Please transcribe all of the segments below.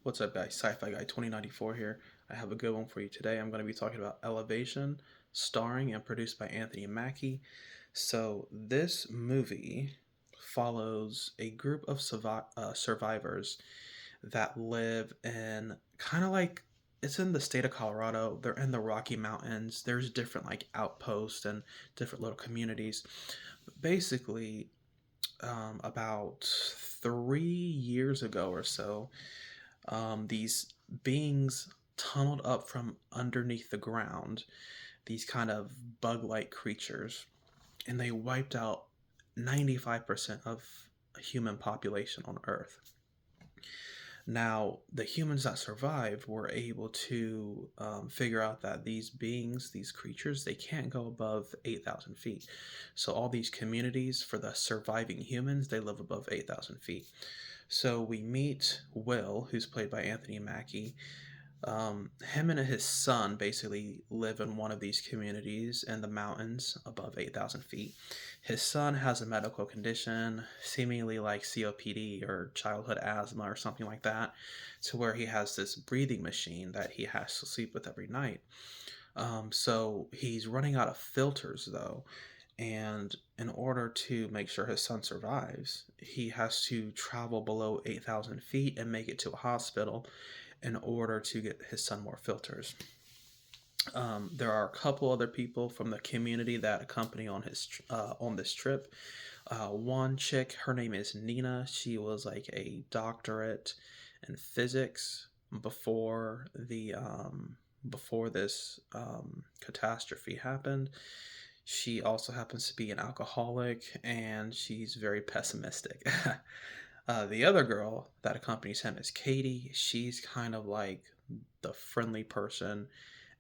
What's up, guys? Sci-Fi Guy 2094 here. I have a good one for you today. I'm going to be talking about Elevation, starring and produced by Anthony Mackie. So, this movie follows a group of survivors that live in kind of like it's in the state of Colorado. They're in the Rocky Mountains. There's different like outposts and different little communities. But basically, about 3 years ago or so, these beings tunneled up from underneath the ground, these kind of bug like creatures, and they wiped out 95% of human population on Earth. Now, the humans that survived were able to figure out that these beings, these creatures, they can't go above 8,000 feet. So, all these communities for the surviving humans, they live above 8,000 feet. So, we meet Will, who's played by Anthony Mackie. Him and his son basically live in one of these communities in the mountains above 8,000 feet. His son has a medical condition, seemingly like COPD or childhood asthma or something like that, to where he has this breathing machine that he has to sleep with every night. So he's running out of filters though, and in order to make sure his son survives, he has to travel below 8,000 feet and make it to a hospital in order to get his son more filters. There are a couple other people from the community that accompany on this trip. One chick, her name is Nina. She was like a doctorate in physics before this catastrophe happened. She also happens to be an alcoholic, and she's very pessimistic. The other girl that accompanies him is Katie. She's kind of like the friendly person,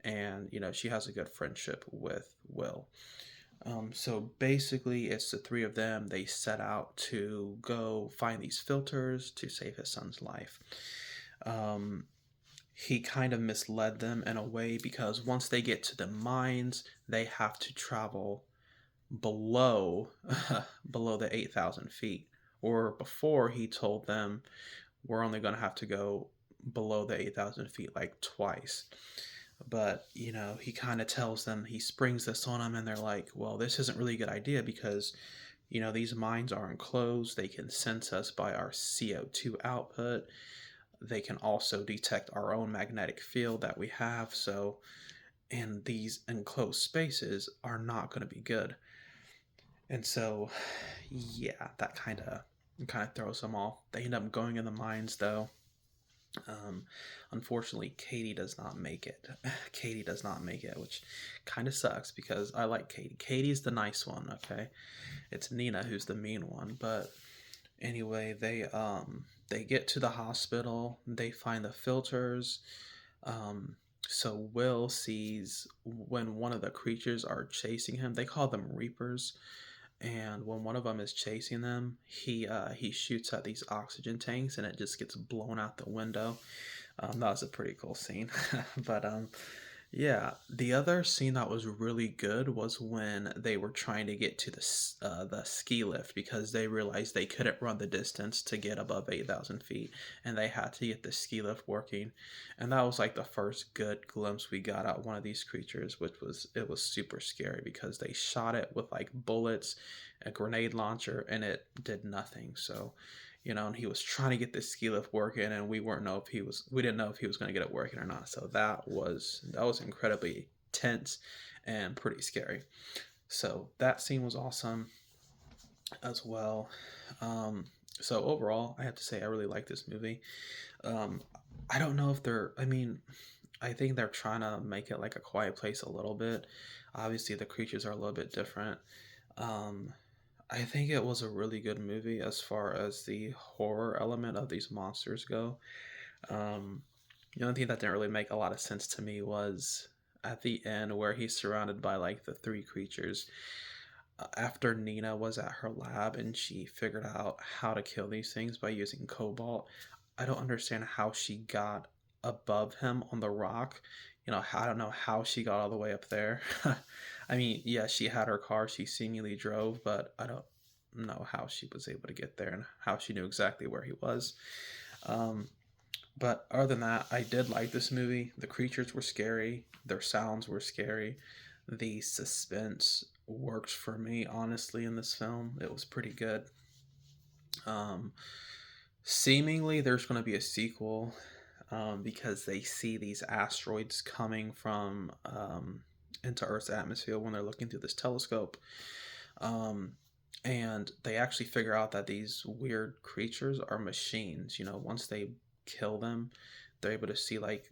and she has a good friendship with Will. So basically, it's the three of them. They set out to go find these filters to save his son's life. Um, he kind of misled them in a way because once they get to the mines, they have to travel below below the 8,000 feet. Or before, he told them we're only going to have to go below the 8,000 feet like twice. But he kind of tells them, he springs this on them, and they're like, well, this isn't really a good idea because these mines are enclosed. They can sense us by our CO2 output. They can also detect our own magnetic field that we have. So, and these enclosed spaces are not going to be good. And so, yeah, that kind of throws them off. They end up going in the mines, though. Um, Unfortunately, Katie does not make it. Katie does not make it, which kind of sucks because I like Katie. Katie's the nice one, okay? It's Nina who's the mean one. But anyway, they get to the hospital. They find the filters. So Will sees when one of the creatures are chasing him. They call them Reapers, and when one of them is chasing them, he shoots at these oxygen tanks, and it just gets blown out the window. That was a pretty cool scene. But yeah, the other scene that was really good was when they were trying to get to the ski lift because they realized they couldn't run the distance to get above 8,000 feet, and they had to get the ski lift working. And that was like the first good glimpse we got at one of these creatures, which was super scary because they shot it with like bullets, a grenade launcher, and it did nothing. So and he was trying to get this ski lift working, and we didn't know if he was going to get it working or not. So that was incredibly tense and pretty scary. So that scene was awesome as well. Um, so overall, I have to say I really like this movie. Um, I don't know if I mean, I think they're trying to make it like a Quiet Place a little bit. Obviously, the creatures are a little bit different. Um, I think it was a really good movie as far as the horror element of these monsters go. Um, the only thing that didn't really make a lot of sense to me was at the end where he's surrounded by like the three creatures. After Nina was at her lab and she figured out how to kill these things by using cobalt, I don't understand how she got above him on the rock. I don't know how she got all the way up there. I mean, yeah, she had her car, she seemingly drove, but I don't know how she was able to get there and how she knew exactly where he was. Um, But other than that, I did like this movie. The creatures were scary, their sounds were scary, the suspense worked for me, honestly, in this film. It was pretty good. Um, Seemingly, there's going to be a sequel because they see these asteroids coming from into Earth's atmosphere when they're looking through this telescope. Um, and they actually figure out that these weird creatures are machines. Once they kill them, they're able to see like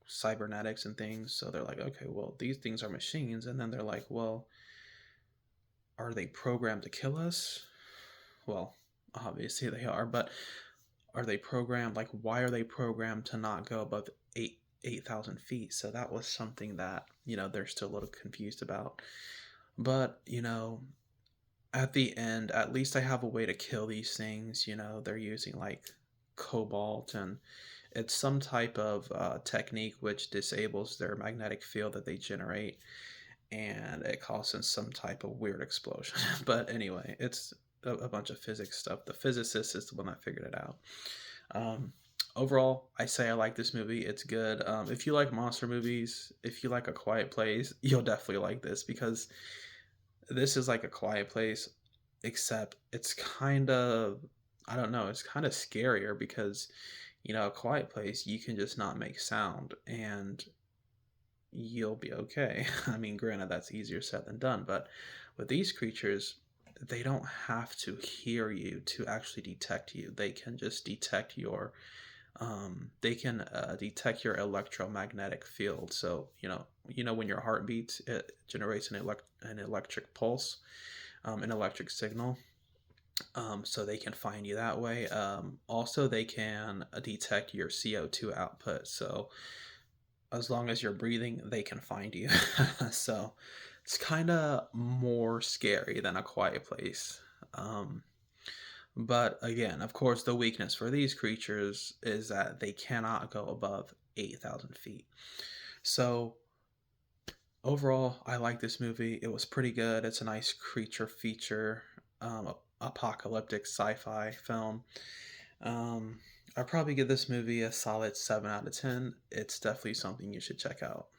cybernetics and things. So they're like, okay, well, these things are machines. And then they're like, well, are they programmed to kill us? Well, obviously they are, but are they programmed? Like, why are they programmed to not go above 8,000 feet? So that was something that they're still a little confused about. But at the end, at least I have a way to kill these things. They're using like cobalt, and it's some type of technique which disables their magnetic field that they generate, and it causes some type of weird explosion. But anyway, it's a bunch of physics stuff. The physicist is the one that figured it out. Um, Overall, I say I like this movie. It's good. If you like monster movies, if you like A Quiet Place, you'll definitely like this because this is like A Quiet Place, except it's kind of, I don't know, it's kind of scarier because A Quiet Place, you can just not make sound and you'll be okay. I mean, granted, that's easier said than done, but with these creatures, they don't have to hear you to actually detect you. They can just detect detect your electromagnetic field. So when your heart beats, it generates an electric pulse, an electric signal. So they can find you that way. Also, they can detect your CO2 output. So as long as you're breathing, they can find you. So it's kind of more scary than A Quiet Place. Um, but again, of course, the weakness for these creatures is that they cannot go above 8,000 feet. So overall, I like this movie. It was pretty good. It's a nice creature feature, apocalyptic sci-fi film. Um, I'd probably give this movie a solid 7 out of 10. It's definitely something you should check out.